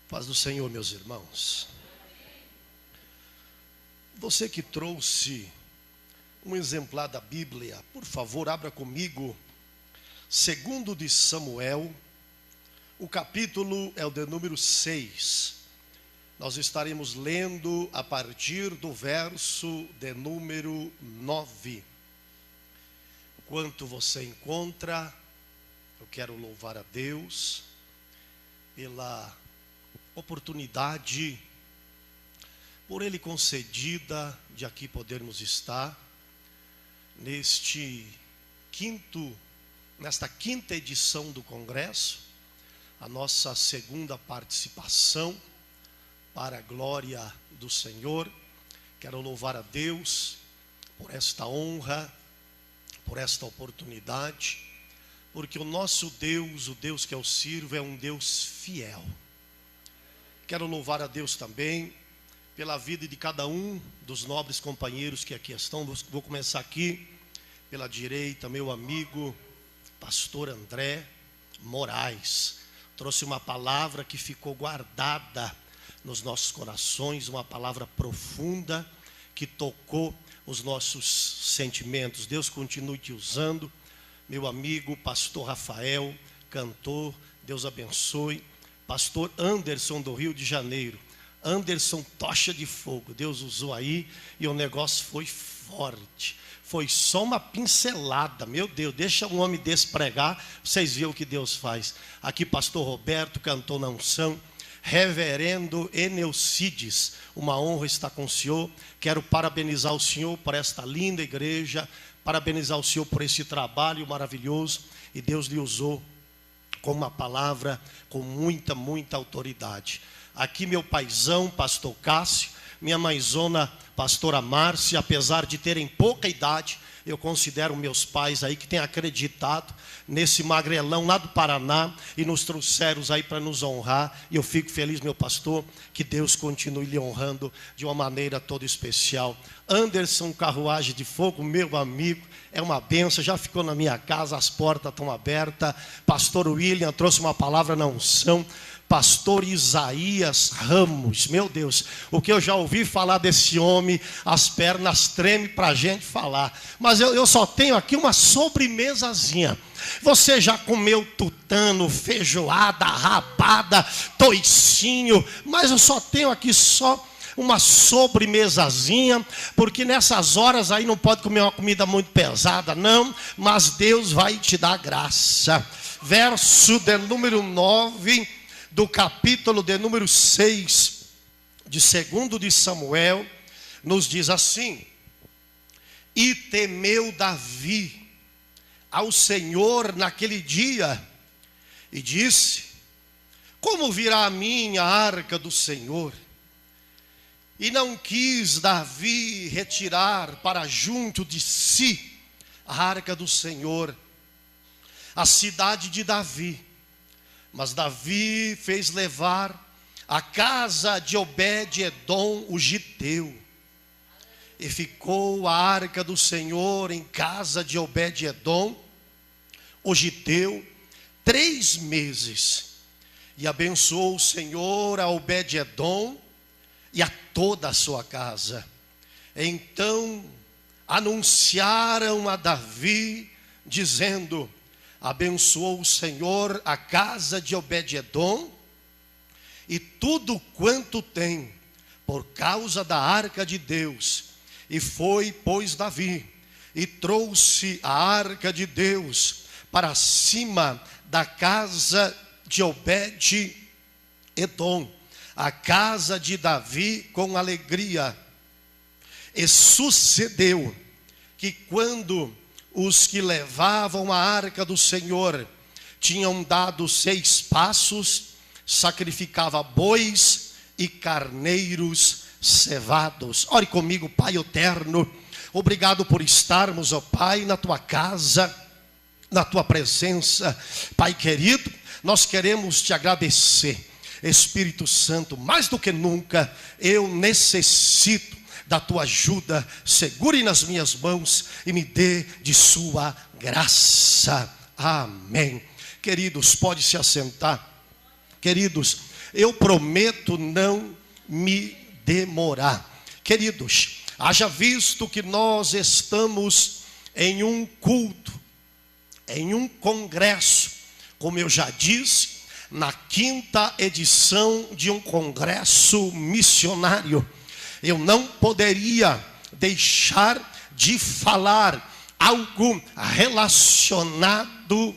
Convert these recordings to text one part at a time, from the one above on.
Paz do Senhor, meus irmãos. Você que trouxe um exemplar da Bíblia, por favor, abra comigo, 2 de Samuel, o capítulo é o de número 6. Nós estaremos lendo a partir do verso de número 9. Enquanto você encontra, eu quero louvar a Deus pela oportunidade por Ele concedida de aqui podermos estar nesta quinta edição do Congresso, a nossa segunda participação para a glória do Senhor. Quero louvar a Deus por esta honra, por esta oportunidade, porque o nosso Deus, o Deus que eu sirvo, é um Deus fiel. Quero louvar a Deus também pela vida de cada um dos nobres companheiros que aqui estão. Vou começar aqui pela direita, meu amigo pastor André Moraes. Trouxe uma palavra que ficou guardada nos nossos corações, uma palavra profunda que tocou os nossos sentimentos. Deus continue te usando. Meu amigo pastor Rafael, cantor, Deus abençoe. Pastor Anderson do Rio de Janeiro, Anderson Tocha de Fogo, Deus usou aí e o negócio foi forte. Foi só uma pincelada, meu Deus, deixa um homem desse pregar, vocês viram o que Deus faz. Aqui pastor Roberto cantou na unção. Reverendo Eneucides, uma honra estar com o senhor. Quero parabenizar o senhor por esta linda igreja, parabenizar o senhor por esse trabalho maravilhoso, e Deus lhe usou com uma palavra com muita autoridade. Aqui meu paizão, pastor Cássio, minha mãezona, pastora Márcia, apesar de terem pouca idade, eu considero meus pais aí que têm acreditado nesse magrelão lá do Paraná e nos trouxeram aí para nos honrar. E eu fico feliz, meu pastor, que Deus continue lhe honrando de uma maneira toda especial. Anderson Carruagem de Fogo, meu amigo, é uma benção, já ficou na minha casa, as portas estão abertas. Pastor William trouxe uma palavra na unção. Pastor Isaías Ramos, meu Deus, o que eu já ouvi falar desse homem, as pernas tremem para a gente falar. Mas eu só tenho aqui uma sobremesazinha. Você já comeu tutano, feijoada, rabada, toicinho, mas eu só tenho aqui só uma sobremesazinha, porque nessas horas aí não pode comer uma comida muito pesada, não, mas Deus vai te dar graça. Verso de número 9, do capítulo de número 6, de 2 de Samuel, nos diz assim: E temeu Davi ao Senhor naquele dia, e disse: Como virá a mim a arca do Senhor? E não quis Davi retirar para junto de si a arca do Senhor, a cidade de Davi. Mas Davi fez levar a casa de Obed-edom, o giteu. E ficou a arca do Senhor em casa de Obed-edom, o giteu, 3 meses. E abençoou o Senhor a Obed-edom e a toda a sua casa. Então anunciaram a Davi, dizendo: Abençoou o Senhor a casa de Obed-edom e tudo quanto tem, por causa da arca de Deus. E foi, pois, Davi, e trouxe a arca de Deus para cima da casa de Obed-edom, a casa de Davi, com alegria. E sucedeu que quando os que levavam a arca do Senhor tinham dado 6 passos, sacrificava bois e carneiros cevados. Ore comigo, Pai eterno, obrigado por estarmos, ó Pai, na tua casa, na tua presença. Pai querido, nós queremos te agradecer. Espírito Santo, mais do que nunca, eu necessito da tua ajuda. Segure nas minhas mãos e me dê de sua graça. Amém. Queridos, pode se assentar. Queridos, eu prometo não me demorar. Queridos, haja visto que nós estamos em um culto, em um congresso, como eu já disse, na 5ª edição de um congresso missionário. Eu não poderia deixar de falar algo relacionado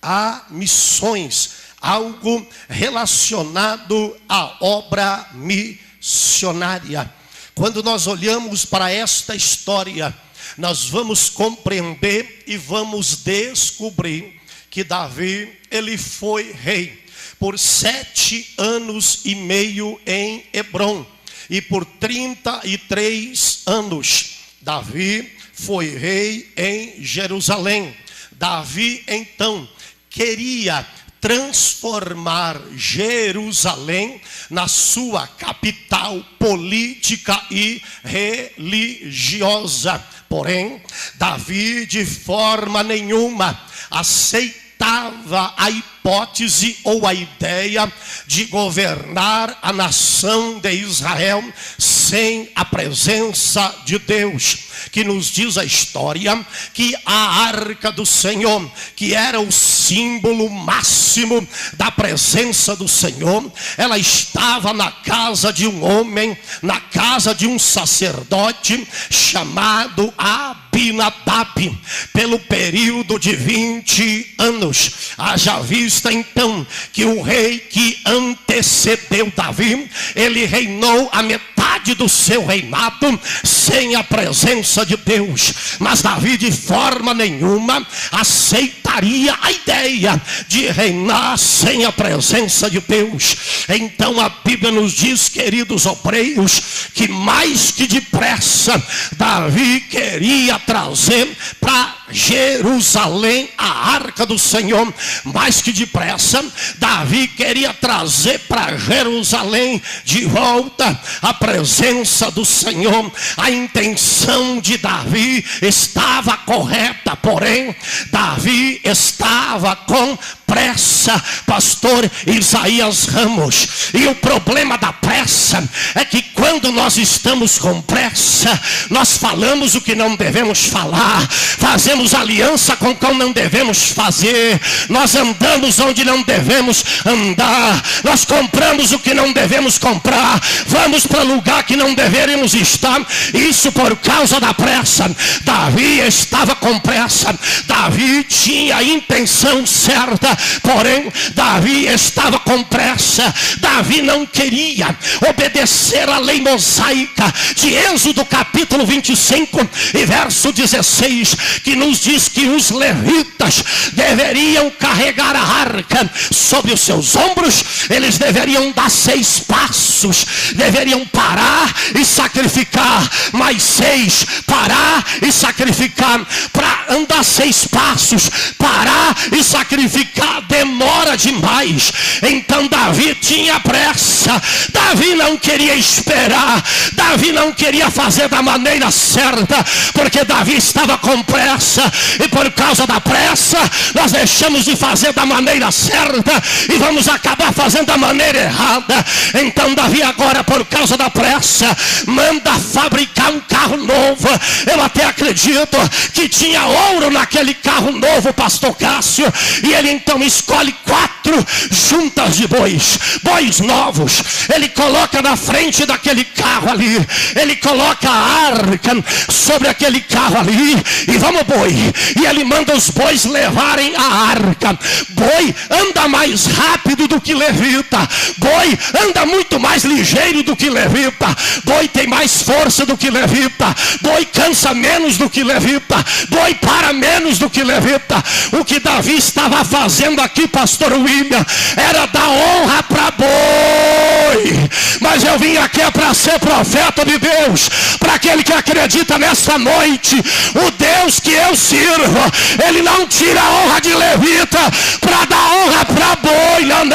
a missões, algo relacionado à obra missionária. Quando nós olhamos para esta história, nós vamos compreender e vamos descobrir que Davi, ele foi rei por 7 anos e meio em Hebrom, e por 33 anos Davi foi rei em Jerusalém. Davi então queria transformar Jerusalém na sua capital política e religiosa. Porém, Davi de forma nenhuma aceitava a hipótese ou a ideia de governar a nação de Israel sem a presença de Deus, que nos diz a história que a arca do Senhor, que era o símbolo máximo da presença do Senhor, ela estava na casa de um homem, na casa de um sacerdote chamado Abinadab, pelo período de 20 anos. Haja vista então que o rei que antecedeu Davi, ele reinou a metade do seu reinado sem a presença de Deus. Mas Davi de forma nenhuma aceitaria a ideia de reinar sem a presença de Deus. Então a Bíblia nos diz, queridos obreiros, que mais que depressa Davi queria trazer para Jerusalém a arca do Senhor. Mais que depressa Davi queria trazer para Jerusalém de volta a presença do Senhor. A intenção de Davi estava correta, porém Davi estava com pressa. Pastor Isaías Ramos, e o problema da pressa é que quando nós estamos com pressa, nós falamos o que não devemos falar, fazemos aliança com quem não devemos fazer, nós andamos onde não devemos andar, nós compramos o que não devemos comprar, vamos para lugar que não deveríamos estar, isso por causa da pressa. Davi estava com pressa, Davi tinha a intenção certa, porém Davi estava com pressa. Davi não queria obedecer à lei mosaica de Êxodo capítulo 25 e verso 16, que nos diz que os levitas deveriam carregar a arca sobre os seus ombros, eles deveriam dar 6 passos, deveriam parar e sacrificar, mais 6, parar e sacrificar. Para andar 6 passos, parar e sacrificar demora demais. Então Davi tinha pressa, Davi não queria esperar, Davi não queria fazer da maneira certa, porque Davi estava com pressa, e por causa da pressa nós deixamos de fazer da maneira certa e vamos acabar fazendo da maneira errada. Então Davi agora, por causa da pressa, manda fabricar um carro novo. Eu até acredito que tinha ouro naquele carro novo, pastor Cássio, e ele então escolhe 4 juntas de bois novos, ele coloca na frente daquele carro ali, ele coloca a arca sobre aquele carro ali, e vamos boi, e ele manda os bois levarem a arca. Boi anda mais rápido do que levita, boi anda muito mais ligeiro do que levita, boi tem mais força do que levita, boi cansa menos do que levita, boi para menos do que levita. O que Davi estava fazendo aqui, pastor William, era dar honra para boi. Mas eu Eu vim aqui para ser profeta de Deus, para aquele que acredita nesta noite. O Deus que eu sirvo, Ele não tira a honra de levita para dar honra para boi. Não.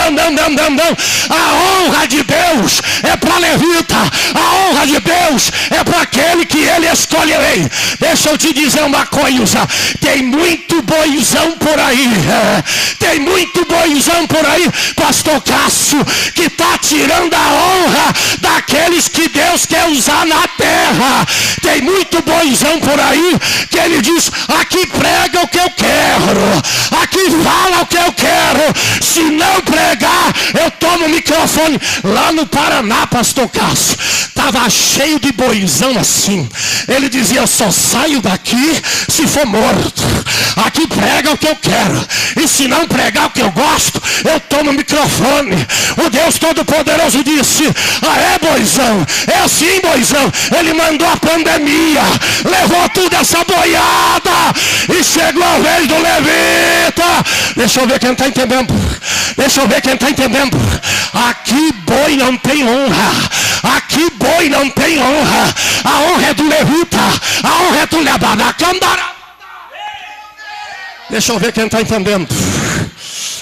A honra de Deus é para levita. A honra de Deus é para aquele que Ele escolheu. Deixa eu te dizer uma coisa. Tem muito boizão por aí. Tem muito boizão por aí, pastor Cássio, que está tirando a honra daqueles que Deus quer usar na terra. Tem muito boizão por aí que ele diz: aqui prega o que eu quero, aqui fala o que eu quero. Se não pregar, eu tomo o microfone. Lá no Paraná, pastor Cássio, estava cheio de boizão assim. Ele dizia: eu só saio daqui se for morto. Aqui prega o que eu quero, e se não pregar o que eu gosto, eu tomo o microfone. O Deus Todo-Poderoso disse: ah, é, boizão? É assim, boizão? Ele mandou a pandemia, levou tudo essa boiada, e chegou a vez do levita. Deixa eu ver quem está entendendo. Deixa eu ver quem está entendendo. Aqui boi não tem honra. Aqui boi não tem honra. A honra é do levita. A honra é do lebanacandara. Deixa eu ver quem está entendendo.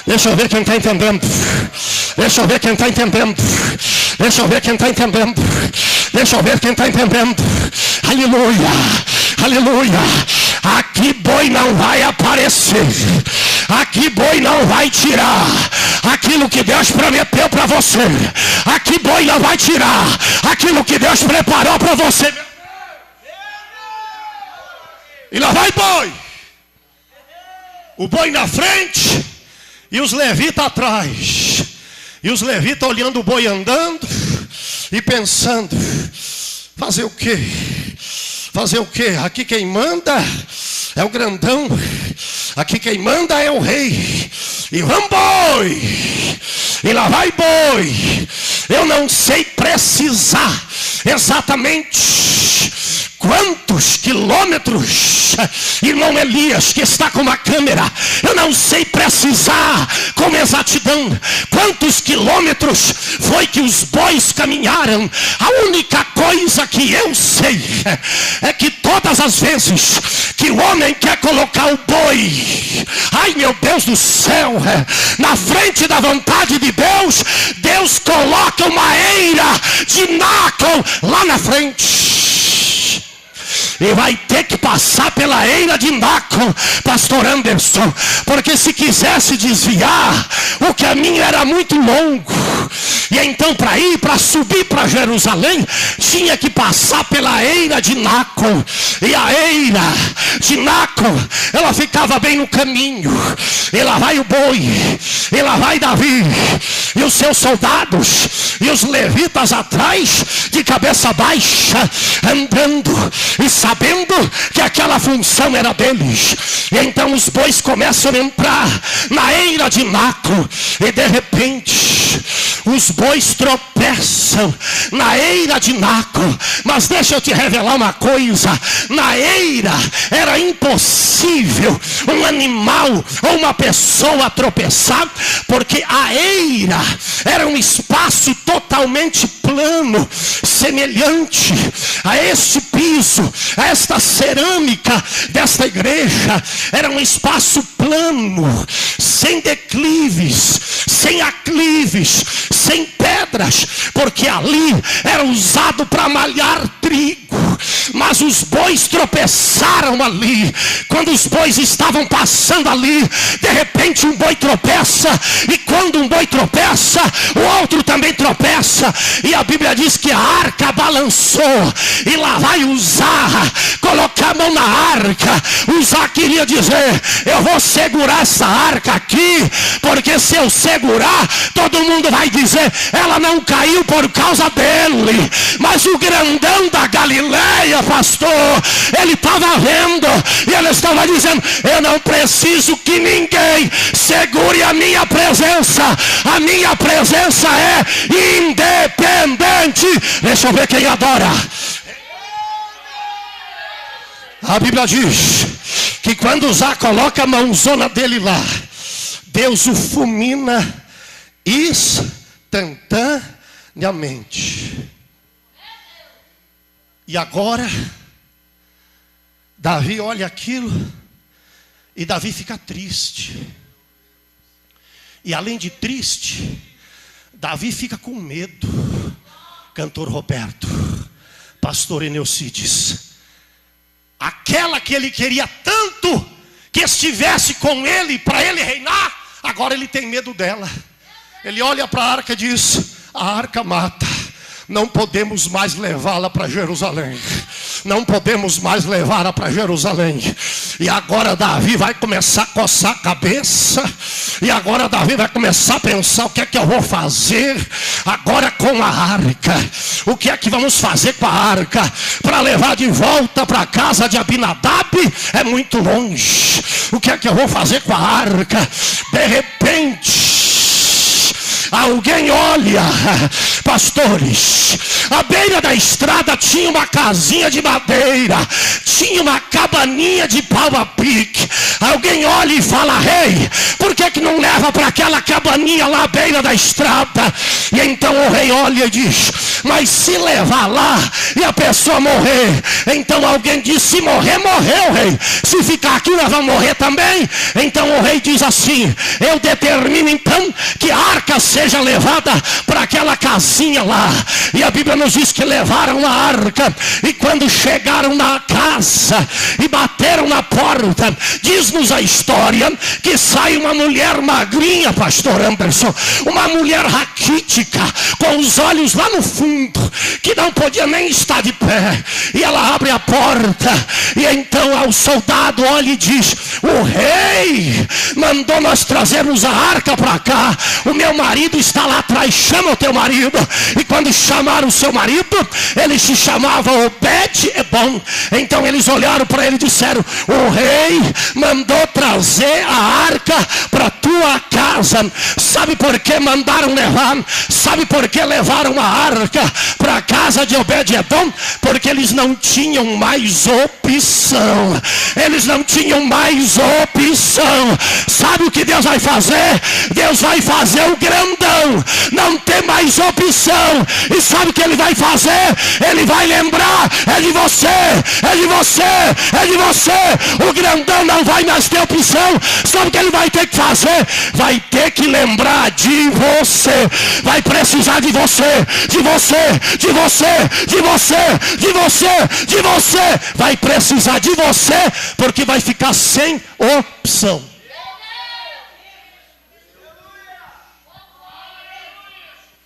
Deixa eu ver quem está entendendo. Deixa eu ver quem está entendendo. Deixa eu ver quem está entendendo. Deixa eu ver quem está entendendo. Aleluia. Aleluia. Aqui boi não vai aparecer. Aqui boi não vai tirar aquilo que Deus prometeu para você. Aqui boi não vai tirar aquilo que Deus preparou para você. E lá vai boi. O boi na frente e os levitas atrás. E os levitas olhando o boi andando e pensando: fazer o quê? Fazer o quê? Aqui quem manda é o grandão. Aqui quem manda é o rei. E vamos boi. E lá vai boi. Eu não sei precisar exatamente quantos quilômetros, irmão Elias, que está com uma câmera, eu não sei precisar com exatidão quantos quilômetros foi que os bois caminharam. A única coisa que eu sei é que todas as vezes que o homem quer colocar o boi, ai meu Deus do céu, na frente da vontade de Deus, Deus coloca uma eira de nácol lá na frente. E vai ter que passar pela eira de nácol, pastor Anderson, porque se quisesse desviar, o caminho era muito longo. E então para subir para Jerusalém, tinha que passar pela eira de nácol. E a eira de nácol, ela ficava bem no caminho. E lá vai o boi, e lá vai Davi, e os seus soldados, e os levitas atrás, de cabeça baixa, andando e sabendo que aquela função era deles. E então os bois começam a entrar na eira de nácol, e de repente os bois tropeçam na eira de nácol. Mas deixa eu te revelar uma coisa: na eira era impossível um animal ou uma pessoa tropeçar, porque a eira era um espaço totalmente plano, semelhante a este piso, a esta cerâmica desta igreja. Era um espaço plano, sem declives, sem aclives, sem pedras, porque ali era usado para malhar trigo. Mas os bois tropeçaram ali. Quando os bois estavam passando ali, de repente um boi tropeça, e quando um boi tropeça, o outro também tropeça. E a Bíblia diz que a arca balançou. E lá vai Uzá colocar a mão na arca. Uzá queria dizer: eu vou segurar essa arca aqui, porque se eu segurar, todo mundo vai dizer, ela não caiu por causa dele. Mas o grandão da Galileia, pastor, ele estava vendo, e ele estava dizendo: eu não preciso que ninguém segure a minha presença. A minha presença é independente. Deixa eu ver quem adora. A Bíblia diz que quando Uzá coloca a mãozona dele lá, Deus o fulmina instantaneamente. minha mente. E agora, Davi olha aquilo e Davi fica triste. E além de triste, Davi fica com medo. Cantor Roberto, pastor Eneucides, aquela que ele queria tanto que estivesse com ele, para ele reinar, agora ele tem medo dela. Ele olha para a arca e diz: a arca mata, não podemos mais levá-la para Jerusalém. Não podemos mais levá-la para Jerusalém. E agora Davi vai começar a coçar a cabeça. E agora Davi vai começar a pensar: o que é que eu vou fazer agora com a arca? O que é que vamos fazer com a arca? Para levar de volta para a casa de Abinadab é muito longe. O que é que eu vou fazer com a arca? De repente, alguém olha, pastores, à beira da estrada tinha uma casinha de madeira, tinha uma cabaninha de pau a pique. Alguém olha e fala: rei, por que não leva para aquela cabaninha lá à beira da estrada? E então o rei olha e diz: mas se levar lá e a pessoa morrer? Então alguém diz: se morrer, morreu, rei. Se ficar aqui, nós vamos morrer também. Então o rei diz assim: eu determino então que a arca seja levada para aquela casinha lá. E a Bíblia nos diz que levaram a arca. E quando chegaram na casa e bateram na porta, diz-nos a história que sai uma mulher magrinha, pastor Anderson, uma mulher raquítica, com os olhos lá no fundo, que não podia nem estar de pé. E ela abre a porta, e então ao soldado olha e diz: o rei mandou nós trazermos a arca para cá. O meu marido está lá atrás, chama o teu marido. E quando chamaram o seu marido, ele se chamava Obed-Edom. Então eles olharam para ele e disseram: o rei mandou trazer a arca para tua casa. Sabe por que mandaram levar? Sabe por que levaram a arca para a casa de Obed-Edom? Porque eles não tinham mais opção. Eles não tinham mais opção. Sabe o que Deus vai fazer? Deus vai fazer o grandão não ter mais opção. E sabe o que ele vai fazer? Ele vai lembrar: é de você, é de você, é de você. O grandão não vai mais ter opção. Sabe o que ele vai ter que fazer? Vai ter que lembrar de você. Vai precisar de você, de você, de você, de você, de você, de você. Vai precisar de você, porque vai ficar sem opção.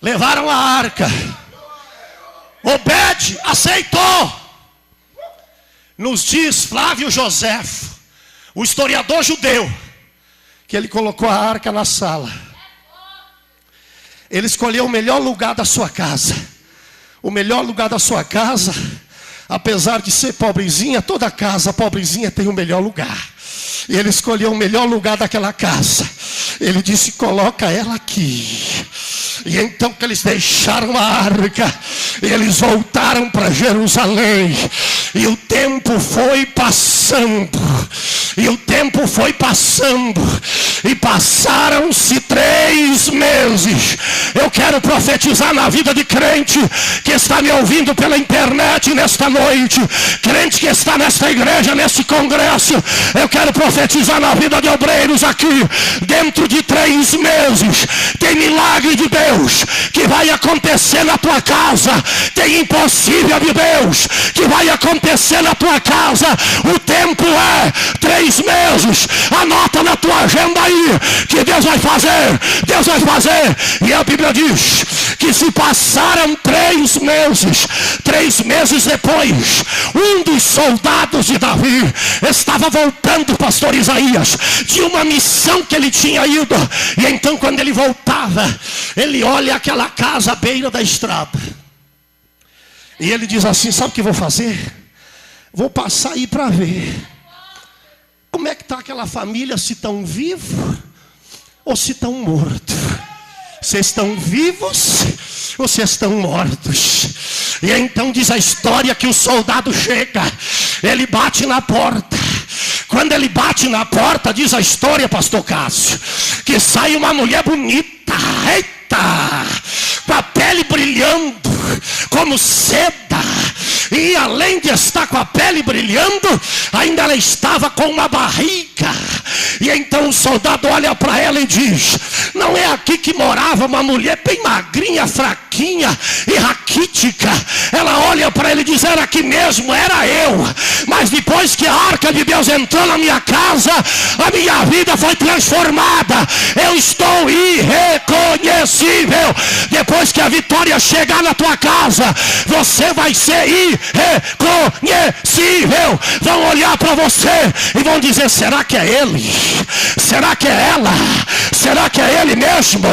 Levaram a arca. Obed aceitou. Nos diz Flávio Joséfo, o historiador judeu, que ele colocou a arca na sala. Ele escolheu o melhor lugar da sua casa. O melhor lugar da sua casa, apesar de ser pobrezinha, toda casa pobrezinha tem o melhor lugar. E ele escolheu o melhor lugar daquela casa. Ele disse: coloca ela aqui. E então que eles deixaram a arca, e eles voltaram para Jerusalém. E o tempo foi passando. E o tempo foi passando. E passaram-se 3 meses. Eu quero profetizar na vida de crente que está me ouvindo pela internet nesta noite. Crente que está nesta igreja, nesse congresso. Eu quero profetizar na vida de obreiros aqui. Dentro de 3 meses tem milagre de Deus que vai acontecer na tua casa. Tem impossível de Deus que vai acontecer na tua casa. O tempo é 3 meses. Anota na tua agenda aí que Deus vai fazer. Deus vai fazer. E a Bíblia diz que se passaram 3 meses. 3 meses depois, um dos soldados de Davi estava voltando, pastor Isaías, de uma missão que ele tinha ido. E então quando ele voltava, ele olha aquela casa à beira da estrada. E ele diz assim: sabe o que vou fazer? Vou passar aí para ver como é que está aquela família, se estão vivos ou se estão mortos. Vocês estão vivos ou vocês estão mortos? E então diz a história que o soldado chega, ele bate na porta. Quando ele bate na porta, diz a história, pastor Cássio, que sai uma mulher bonita, eita, com a pele brilhante, como seda. E além de estar com a pele brilhando, ainda ela estava com uma barriga. E então o soldado olha para ela e diz: não é aqui que morava uma mulher bem magrinha, fraquinha e raquítica? Ela olha para ele e diz: era aqui mesmo, era eu. Mas depois que a arca de Deus entrou na minha casa, a minha vida foi transformada. Eu estou irreconhecível. Depois que a vitória chegar na tua casa, você vai ser irreconhecível. Vão olhar para você e vão dizer: será que é ele? Será que é ela? Será que é ele mesmo?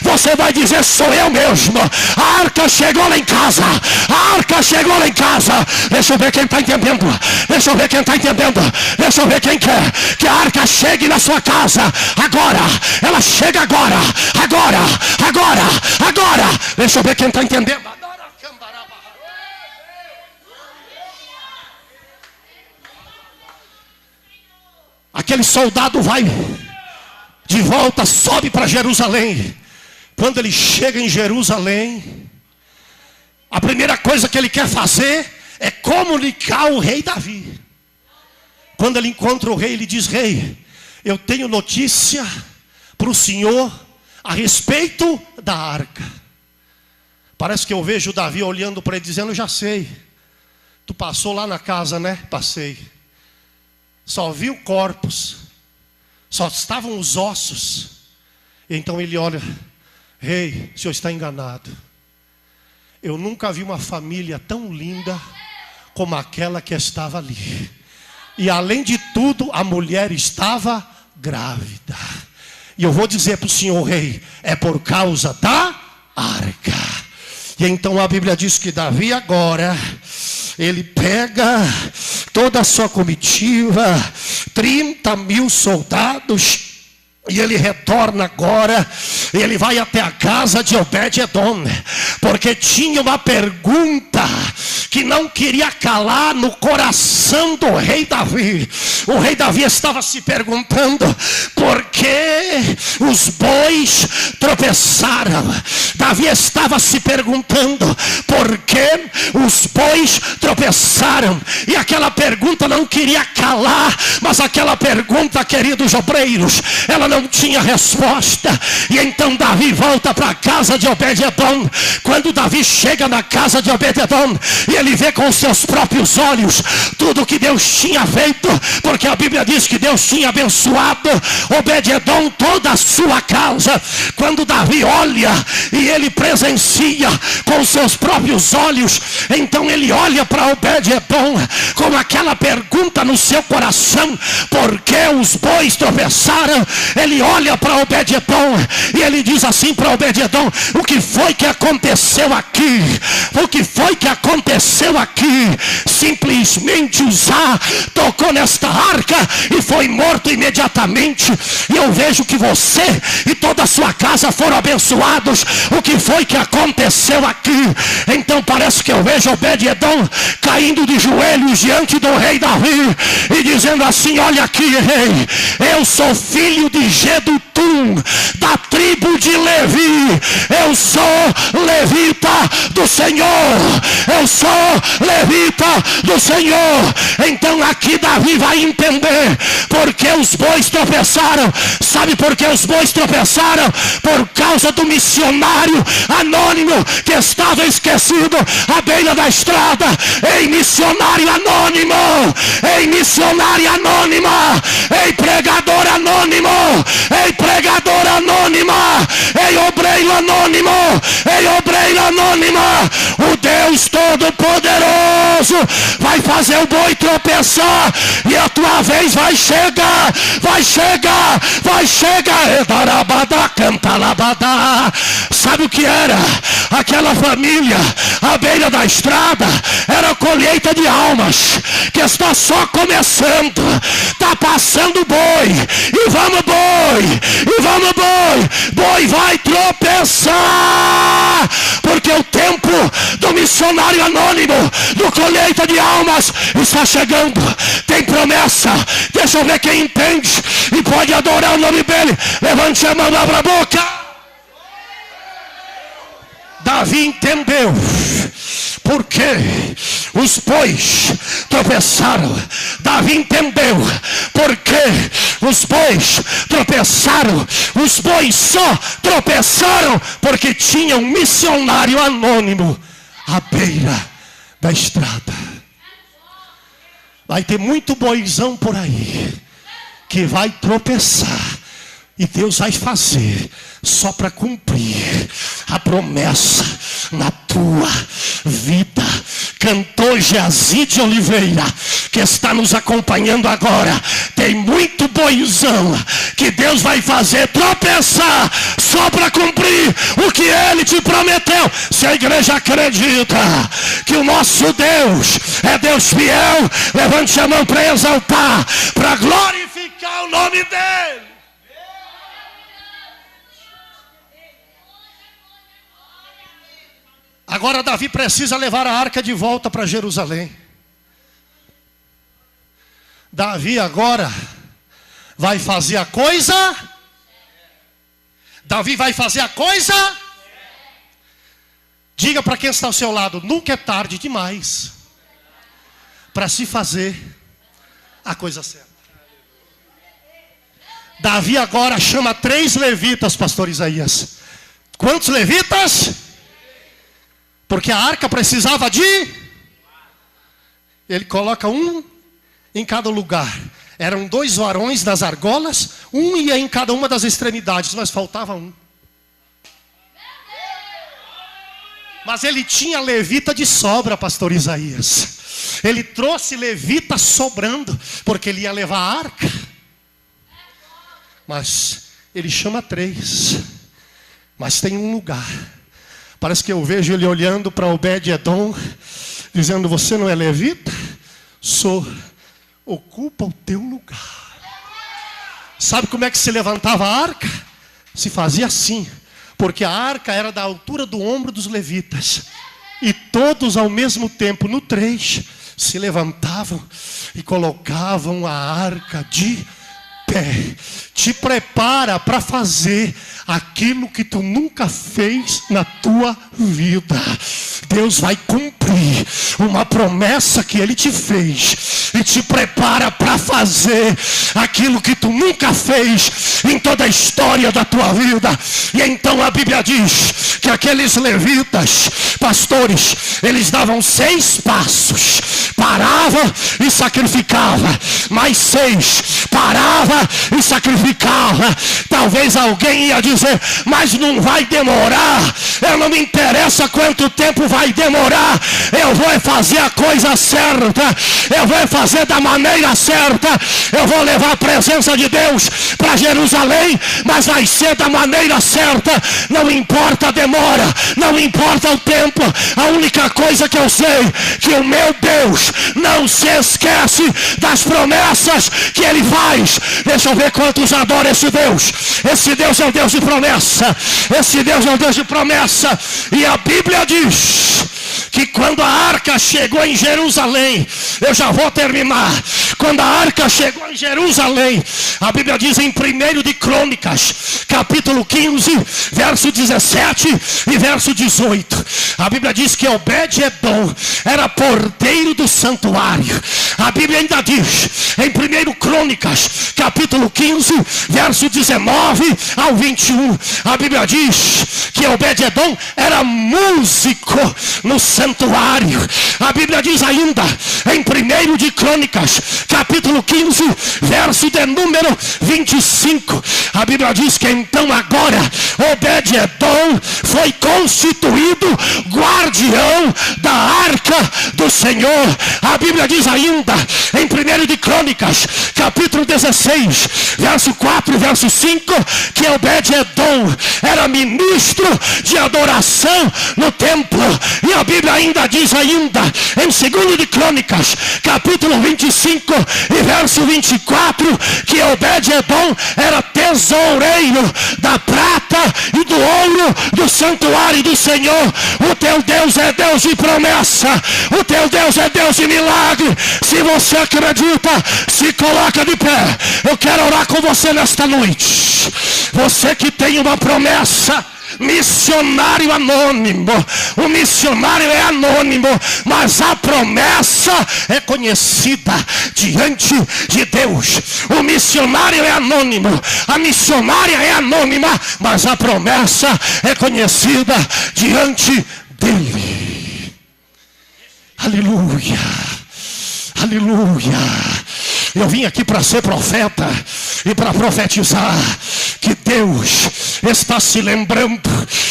Você vai dizer: sou eu mesmo. A arca chegou lá em casa. A arca chegou lá em casa. Deixa eu ver quem está entendendo. Deixa eu ver quem está entendendo. Deixa eu ver quem quer que a arca chegue na sua casa. Agora. Ela chega agora. Agora. Agora. Agora. Deixa eu ver quem está entendendo. Aquele soldado vai de volta, sobe para Jerusalém. Quando ele chega em Jerusalém, a primeira coisa que ele quer fazer é comunicar o rei Davi. Quando ele encontra o rei, ele diz: rei, eu tenho notícia para o senhor a respeito da arca. Parece que eu vejo Davi olhando para ele dizendo: já sei, tu passou lá na casa, né? Passei. Só viu corpos, só estavam os ossos. E então ele olha: rei, o senhor está enganado. Eu nunca vi uma família tão linda como aquela que estava ali. E além de tudo, a mulher estava grávida. E eu vou dizer para o senhor, rei, é por causa da arca. E então a Bíblia diz que Davi agora, ele pega toda a sua comitiva, 30.000 soldados, e ele retorna agora, ele vai até a casa de Obed-edom, porque tinha uma pergunta que não queria calar no coração do rei Davi. O rei Davi estava se perguntando: por que os bois tropeçaram? Davi estava se perguntando: por que os bois tropeçaram? E aquela pergunta não queria calar, mas aquela pergunta, queridos obreiros, ela não tinha resposta. E então Davi volta para a casa de Obed-edom. Quando Davi chega na casa de Obed-edom, e ele vê com seus próprios olhos tudo que Deus tinha feito, porque a Bíblia diz que Deus tinha abençoado Obed-edom, toda a sua casa. Quando Davi olha e ele presencia com seus próprios olhos, então ele olha para Obed-edom com aquela pergunta no seu coração: por que os bois tropeçaram? Ele olha para Obed-edom e ele diz assim para Obed-edom: o que foi que aconteceu aqui? O que foi que aconteceu aqui? Simplesmente Uzá tocou nesta arca e foi morto imediatamente. E eu vejo que você e toda a sua casa foram abençoados. O que foi que aconteceu aqui? Então parece que eu vejo Obed-edom caindo de joelhos diante do rei Davi e dizendo assim: olha aqui, rei, eu sou filho de Jedutum, da tribo de Levi. Eu sou levita do Senhor. Eu sou levita do Senhor. Então aqui Davi vai entender por que os bois tropeçaram. Sabe por que os bois tropeçaram? Por causa do missionário anônimo que estava esquecido à beira da estrada. Ei, missionário anônimo! Ei, missionária anônima! Ei, pregador anônimo! Ei, pregador anônima! Ei, obreiro anônimo! Ei, obreiro anônima! O Deus Todo-Poderoso vai fazer o boi tropeçar, e a tua vez vai chegar, vai chegar, vai chegar. Sabe o que era? Aquela família à beira da estrada era a colheita de almas que está só começando. Está passando boi, e vamos boi, e vamos boi. Boi vai tropeçar, porque o tempo do missionário anônimo, do colheita de almas, está chegando. Tem promessa. Deixa eu ver quem entende e pode adorar o nome dele. Levante a mão, abra a boca. Davi entendeu Porque os bois tropeçaram. Davi entendeu. Porque os bois tropeçaram. Os bois só tropeçaram porque tinha um missionário anônimo à beira da estrada. Vai ter muito boizão por aí que vai tropeçar. E Deus vai fazer só para cumprir a promessa na tua vida. Cantor Geazide Oliveira, que está nos acompanhando agora, tem muito boizão que Deus vai fazer tropeçar só para cumprir o que Ele te prometeu. Se a igreja acredita que o nosso Deus é Deus fiel, levante a mão para exaltar, para glorificar o nome dEle. Agora Davi precisa levar a arca de volta para Jerusalém. Davi agora vai fazer a coisa. Davi vai fazer a coisa. Diga para quem está ao seu lado: nunca é tarde demais para se fazer a coisa certa. Davi agora chama 3 levitas, pastor Isaías. Quantos levitas? Porque a arca precisava de... Ele coloca um em cada lugar. Eram 2 varões nas argolas. Um ia em cada uma das extremidades, mas faltava um. Mas ele tinha levita de sobra, pastor Isaías. Ele trouxe levita sobrando, porque ele ia levar a arca. Mas ele chama 3. Mas tem um lugar. Parece que eu vejo ele olhando para Obed-Edom, dizendo: você não é levita? Sou. Ocupa o teu lugar. Sabe como é que se levantava a arca? Se fazia assim, porque a arca era da altura do ombro dos levitas. E todos ao mesmo tempo, no 3, se levantavam e colocavam a arca de pé. Te prepara para fazer aquilo que tu nunca fez na tua vida. Deus vai cumprir uma promessa que Ele te fez e te prepara para fazer aquilo que tu nunca fez em toda a história da tua vida. E então a Bíblia diz que aqueles levitas, pastores, eles davam 6 passos, parava e sacrificava, mais 6, parava e sacrificava. Talvez alguém ia dizer: mas não vai demorar. Eu não me interessa quanto tempo vai demorar. Eu vou fazer a coisa certa. Eu vou fazer da maneira certa. Eu vou levar a presença de Deus para Jerusalém, mas vai ser da maneira certa. Não importa a demora, não importa o tempo. A única coisa que eu sei, que o meu Deus não se esquece das promessas que Ele faz. Deixa eu ver quantos adoram esse Deus. Esse Deus é um Deus de promessa. Esse Deus é um Deus de promessa. E a Bíblia diz que quando a arca chegou em Jerusalém, eu já vou terminar. Quando a arca chegou em Jerusalém, a Bíblia diz em 1 de Crônicas, capítulo 15, verso 17 e verso 18. A Bíblia diz que Obed-Edom era porteiro do santuário. A Bíblia ainda diz em 1 Crônicas, capítulo 15, verso 19 ao 21. A Bíblia diz que Obed-Edom era músico no santuário. A Bíblia diz ainda em 1 de Crônicas, capítulo 15, verso de número 25. A Bíblia diz que então agora Obed-Edom foi constituído guardião da arca do Senhor. A Bíblia diz ainda em 1 de Crônicas, capítulo 16, verso 4 e verso 5, que Obed-Edom era ministro de adoração no templo. E a Bíblia ainda diz ainda em 2 de Crônicas, capítulo 25 e verso 24, que Obed-Edom era tesoureiro da prata e do ouro do santuário do Senhor. O teu Deus é Deus de promessa. O teu Deus é Deus de milagre. Se você acredita, se coloca de pé. Eu quero orar com você nesta noite. Você que tem uma promessa, missionário anônimo. O missionário é anônimo, mas a promessa é conhecida diante de Deus. O missionário é anônimo, a missionária é anônima, mas a promessa é conhecida diante dele. Aleluia, aleluia. Eu vim aqui para ser profeta e para profetizar que Deus está se lembrando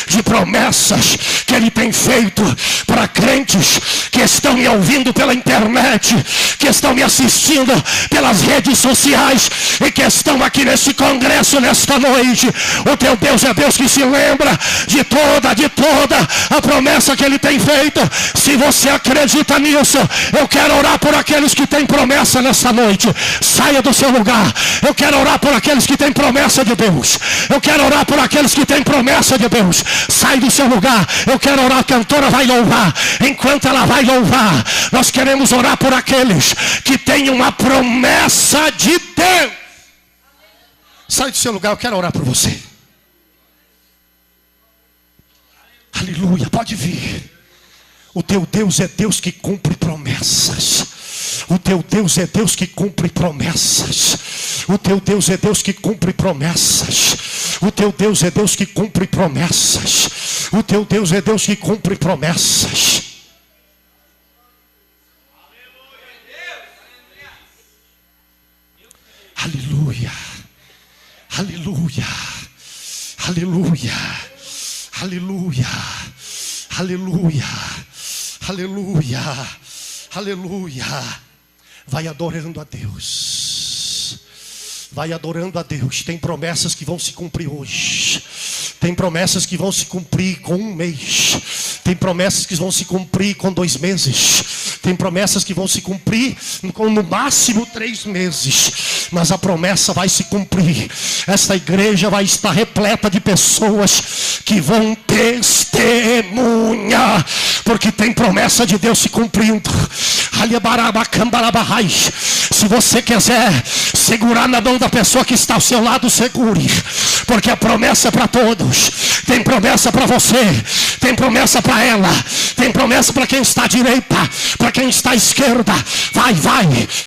de promessas que Ele tem feito para crentes que estão me ouvindo pela internet, que estão me assistindo pelas redes sociais e que estão aqui nesse congresso nesta noite. O teu Deus é Deus que se lembra de toda a promessa que Ele tem feito. Se você acredita nisso, eu quero orar por aqueles que têm promessa nessa noite. Saia do seu lugar. Eu quero orar por aqueles que têm promessa de Deus. Eu quero orar por aqueles que têm promessa de Deus. Sai do seu lugar. Eu quero orar. A cantora vai louvar. Enquanto ela vai louvar, nós queremos orar por aqueles que têm uma promessa de Deus. Sai do seu lugar. Eu quero orar por você. Aleluia. Pode vir. O teu Deus é Deus que cumpre promessas. O teu Deus é Deus que cumpre promessas. O teu Deus é Deus que cumpre promessas. O teu Deus é Deus que cumpre promessas. O teu Deus é Deus que cumpre promessas. Aleluia. Aleluia. Aleluia. Aleluia. Aleluia. Aleluia. Aleluia. Vai adorando a Deus. Vai adorando a Deus. Tem promessas que vão se cumprir hoje. Tem promessas que vão se cumprir com 1 mês. Tem promessas que vão se cumprir com 2 meses. Tem promessas que vão se cumprir com no máximo 3 meses. Mas a promessa vai se cumprir. Esta igreja vai estar repleta de pessoas que vão testemunhar, porque tem promessa de Deus se cumprindo. Se você quiser segurar na mão da pessoa que está ao seu lado, segure, porque a promessa é para todos. Tem promessa para você, tem promessa para ela, tem promessa para quem está à direita, para quem está à esquerda. Vai, vai.